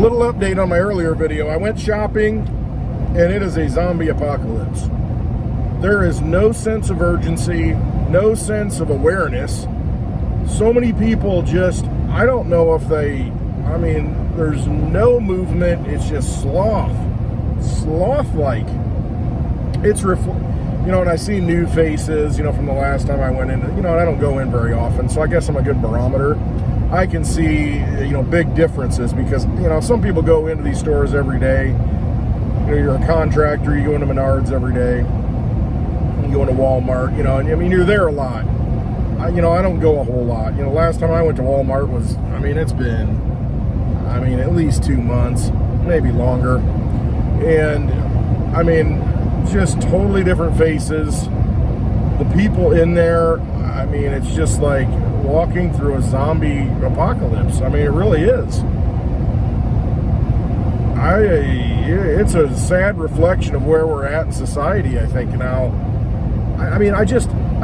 little update on my earlier video. I went shopping, and it is a zombie apocalypse. There is no sense of urgency, no sense of awareness. So many people just, I don't know if they, I mean, there's no movement. It's just sloth-like. It's, you know, and I see new faces, you know, from the last time I went in, you know, and I don't go in very often, so I guess I'm a good barometer. I can see, you know, big differences because, you know, some people go into these stores every day. You know, you're a contractor, you go into Menards every day, you go into Walmart, you know, and I mean, you're there a lot. You know, I don't go a whole lot. You know, last time I went to Walmart was, I mean, it's been, I mean, at least 2 months, maybe longer. And, I mean, just totally different faces. The people in there, I mean, it's just like walking through a zombie apocalypse. I mean, it really is. It's a sad reflection of where we're at in society, I think, now. I mean, I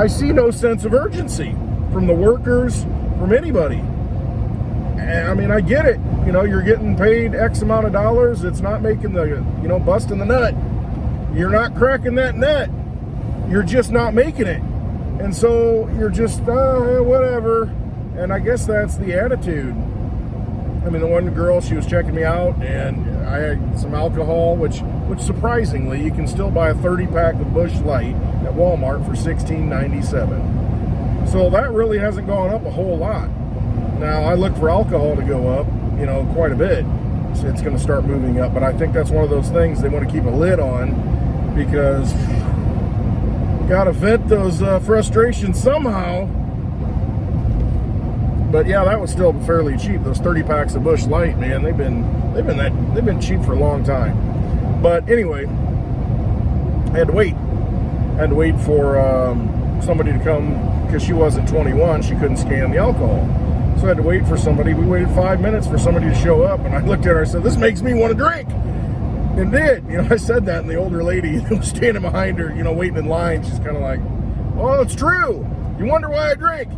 see no sense of urgency from the workers, from anybody. And, I mean, I get it. You know, you're getting paid X amount of dollars. It's not making the, you know, busting the nut. You're not cracking that nut. You're just not making it. And so you're just, whatever. And I guess that's the attitude. I mean, the one girl, she was checking me out, and I had some alcohol, which surprisingly, you can still buy a 30-pack of Busch Light at Walmart for $16.97. So that really hasn't gone up a whole lot. Now, I look for alcohol to go up, you know, quite a bit. So it's going to start moving up, but I think that's one of those things they want to keep a lid on because got to vent those frustrations somehow. But yeah, that was still fairly cheap. Those 30 packs of Busch Light, man, they've been cheap for a long time. But anyway, I had to wait. I had to wait for somebody to come because she wasn't 21. She couldn't scan the alcohol. So I had to wait for somebody. We waited 5 minutes for somebody to show up, and I looked at her and I said, "This makes me want to drink." And did. You know, I said that, and the older lady who was standing behind her, you know, waiting in line, she's kind of like, "Oh, it's true. You wonder why I drink."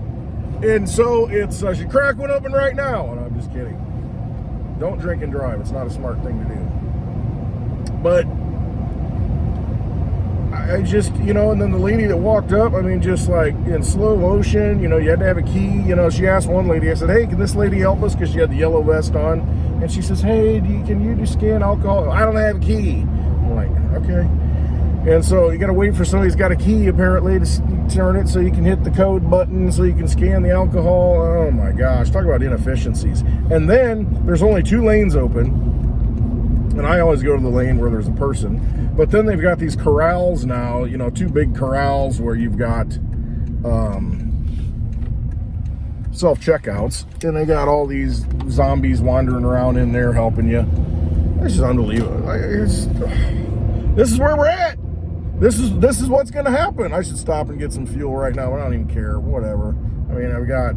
And so it's, she crack one open right now. And I'm just kidding. Don't drink and drive. It's not a smart thing to do. But I just, you know, and then the lady that walked up, I mean, just like in slow motion, you know, you had to have a key. You know, she asked one lady, I said, "Hey, can this lady help us?" Because she had the yellow vest on. And she says, "Hey, can you just scan alcohol?" "I don't have a key." I'm like, okay. And so you got to wait for somebody who's got a key, apparently, to turn it so you can hit the code button so you can scan the alcohol. Oh, my gosh. Talk about inefficiencies. And then there's only 2 lanes open. And I always go to the lane where there's a person. But then they've got these corrals now, you know, 2 big corrals where you've got self-checkouts. And they got all these zombies wandering around in there helping you. It's just unbelievable. This is where we're at. This is what's going to happen. I should stop and get some fuel right now. I don't even care. Whatever. I mean, I've got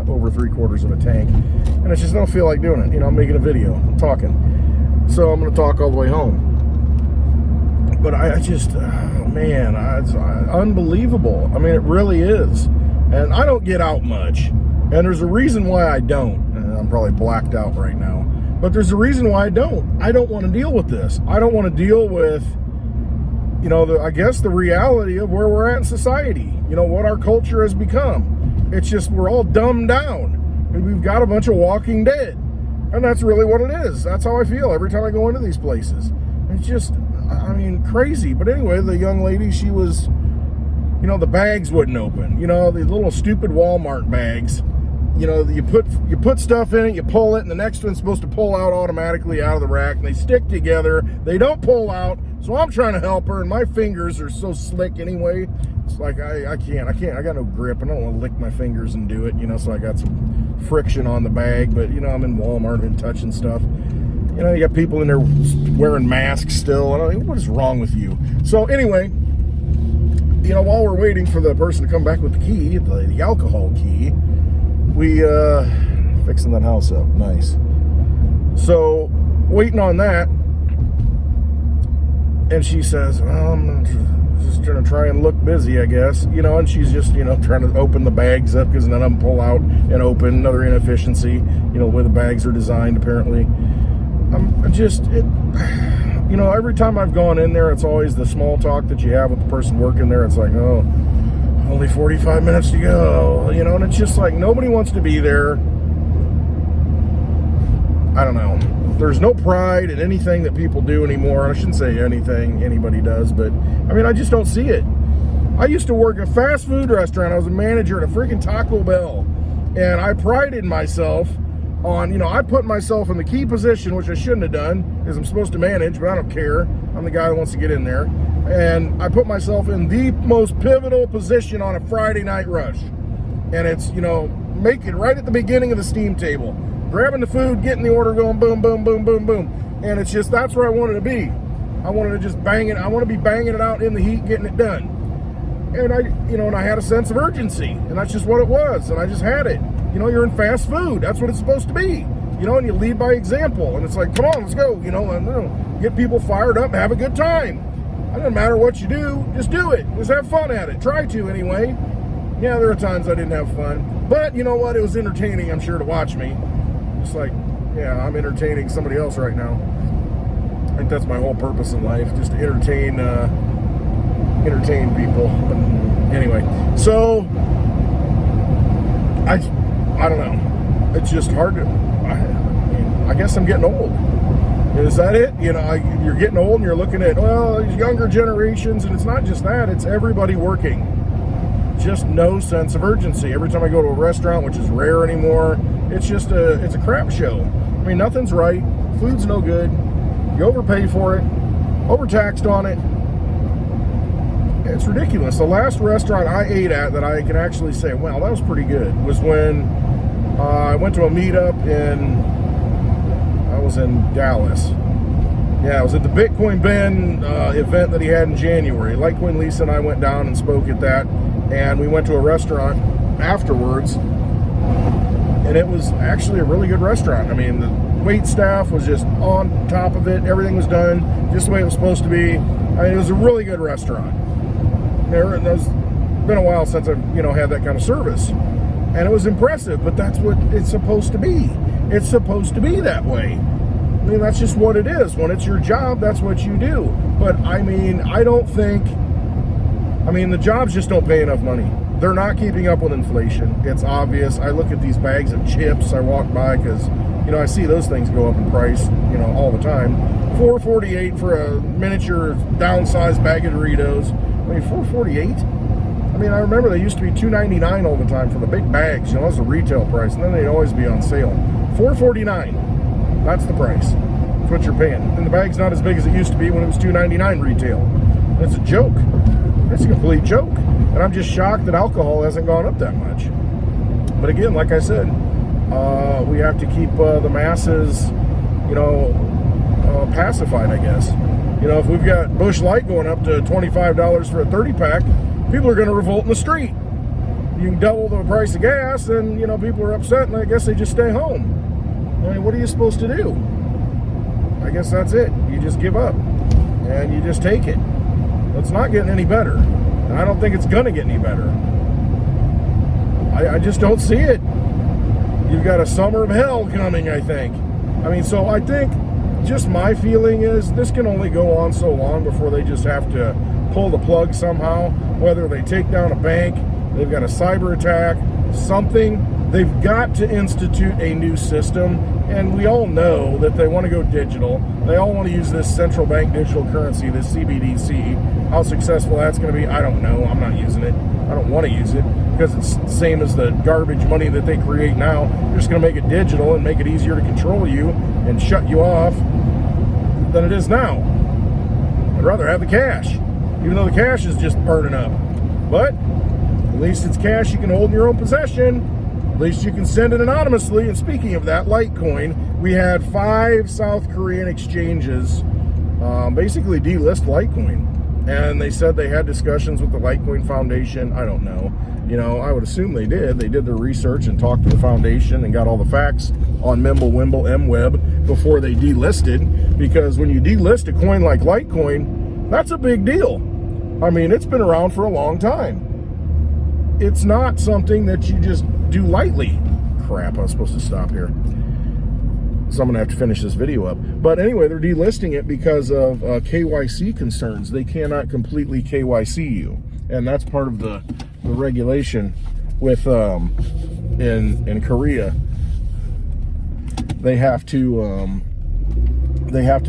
over 3/4 of a tank, and I just don't feel like doing it. You know, I'm making a video. I'm talking. So I'm going to talk all the way home. But I just, man, it's unbelievable. I mean, it really is. And I don't get out much. And there's a reason why I don't. And I'm probably blacked out right now. But there's a reason why I don't. I don't want to deal with this. I don't want to deal with, you know, I guess the reality of where we're at in society. You know, what our culture has become. It's just, we're all dumbed down. We've got a bunch of walking dead. And that's really what it is. That's how I feel every time I go into these places. It's just, I mean, crazy. But anyway, the young lady, she was, you know, the bags wouldn't open. You know, the little stupid Walmart bags. You know, you put stuff in it, you pull it, and the next one's supposed to pull out automatically out of the rack, and they stick together. They don't pull out, so I'm trying to help her, and my fingers are so slick anyway. It's like, I can't. I got no grip. I don't want to lick my fingers and do it, you know, so I got some friction on the bag. But, you know, I'm in Walmart and touching stuff. You know, you got people in there wearing masks still. I don't know, what is wrong with you? So anyway, you know, while we're waiting for the person to come back with the key, the alcohol key, we fixing that house up. Nice. So waiting on that, and she says, "Well, I'm just gonna try and look busy, I guess." You know, and she's just, you know, trying to open the bags up because none of them pull out and open. Another inefficiency, you know, the way the bags are designed apparently. you know, every time I've gone in there, it's always the small talk that you have with the person working there. It's like, oh, only 45 minutes to go, you know, and it's just like nobody wants to be there. I don't know. There's no pride in anything that people do anymore. I shouldn't say anything anybody does, but I mean, I just don't see it. I used to work at a fast food restaurant. I was a manager at a freaking Taco Bell, and I prided myself on, you know, I put myself in the key position, which I shouldn't have done because I'm supposed to manage, but I don't care. I'm the guy that wants to get in there. And I put myself in the most pivotal position on a Friday night rush. And it's, you know, make it right at the beginning of the steam table. Grabbing the food, getting the order going, boom, boom, boom, boom, boom. And it's just, that's where I wanted to be. I wanted to just bang it. I want to be banging it out in the heat, getting it done. And I had a sense of urgency. And that's just what it was. And I just had it. You know, you're in fast food. That's what it's supposed to be. You know, and you lead by example. And it's like, come on, let's go. You know, and get people fired up and have a good time. It doesn't matter what you do, just do it. Just have fun at it. Try to, anyway. Yeah, there are times I didn't have fun. But you know what? It was entertaining, I'm sure, to watch me. Just like, yeah, I'm entertaining somebody else right now. I think that's my whole purpose in life, just to entertain people. But anyway, so I don't know. It's just hard to. I guess I'm getting old. Is that it? You know, you're getting old and you're looking at, well, these younger generations, and it's not just that, it's everybody working. Just no sense of urgency. Every time I go to a restaurant, which is rare anymore, it's a crap show. I mean, nothing's right. Food's no good. You overpay for it, overtaxed on it. It's ridiculous. The last restaurant I ate at that I can actually say, well, that was pretty good, was when I went to a meetup I was in Dallas. Yeah, I was at the Bitcoin Ben event that he had in January. Litecoin Lisa and I went down and spoke at that, and we went to a restaurant afterwards, and it was actually a really good restaurant. I mean, the wait staff was just on top of it. Everything was done just the way it was supposed to be. I mean, it was a really good restaurant. It's been a while since I've, had that kind of service, and it was impressive, but that's what it's supposed to be. It's supposed to be that way. I mean, that's just what it is. When it's your job, that's what you do. But I mean, the jobs just don't pay enough money. They're not keeping up with inflation. It's obvious. I look at these bags of chips I walk by because, I see those things go up in price, all the time. $4.48 for a miniature downsized bag of Doritos. I mean, $4.48? I mean, I remember they used to be $2.99 all the time for the big bags. That's the retail price, and then they'd always be on sale. $4.49. That's the price. That's what you're paying. And the bag's not as big as it used to be when it was $2.99 retail. It's a joke. It's a complete joke. And I'm just shocked that alcohol hasn't gone up that much. But again, like I said, we have to keep the masses, pacified, I guess. If we've got Busch Light going up to $25 for a 30-pack, people are going to revolt in the street. You can double the price of gas, and, people are upset, and I guess they just stay home. I mean, what are you supposed to do? I guess that's it. You just give up, and you just take it. It's not getting any better, and I don't think it's going to get any better. I just don't see it. You've got a summer of hell coming, I think. So I think just my feeling is this can only go on so long before they just have to pull the plug somehow, whether they take down a bank, they've got a cyber attack, something. They've got to institute a new system, and we all know that they want to go digital. They all want to use this central bank digital currency, this CBDC. How successful that's going to be, I don't know. I'm not using it. I don't want to use it because it's the same as the garbage money that they create now. They're just going to make it digital and make it easier to control you and shut you off than it is now. I'd rather have the cash, even though the cash is just burning up. But at least it's cash you can hold in your own possession. At least you can send it anonymously. And speaking of that, Litecoin, we had 5 South Korean exchanges basically delist Litecoin. And they said they had discussions with the Litecoin Foundation. I don't know. I would assume they did. They did their research and talked to the foundation and got all the facts on MWeb before they delisted. Because when you delist a coin like Litecoin, that's a big deal. It's been around for a long time. It's not something that you just do lightly. Crap, I was supposed to stop here. So I'm going to have to finish this video up. But anyway, they're delisting it because of KYC concerns. They cannot completely KYC you. And that's part of the regulation with in Korea. They have to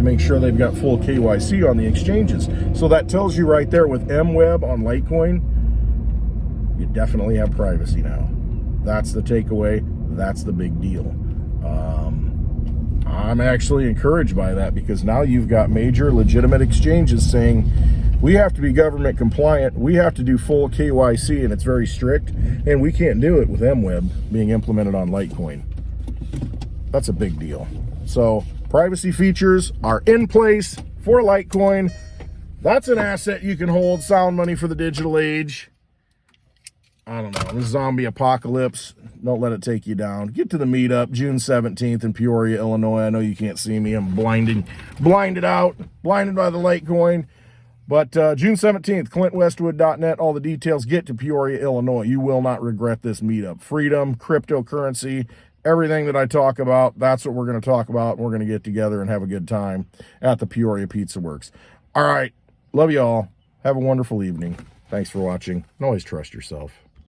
make sure they've got full KYC on the exchanges. So that tells you right there with MWeb on Litecoin, you definitely have privacy now. That's the takeaway. That's the big deal. I'm actually encouraged by that, because now you've got major legitimate exchanges saying we have to be government compliant, we have to do full KYC, and it's very strict, and we can't do it with MWeb being implemented on Litecoin. That's a big deal. So privacy features are in place for Litecoin. That's an asset you can hold. Sound money for the digital age. I don't know, this zombie apocalypse, don't let it take you down. Get to the meetup, June 17th in Peoria, Illinois. I know you can't see me. I'm blinded by the Litecoin. But June 17th, clintwestwood.net, all the details. Get to Peoria, Illinois. You will not regret this meetup. Freedom, cryptocurrency, everything that I talk about, that's what we're going to talk about. We're going to get together and have a good time at the Peoria Pizza Works. All right, love you all. Have a wonderful evening. Thanks for watching, and always trust yourself.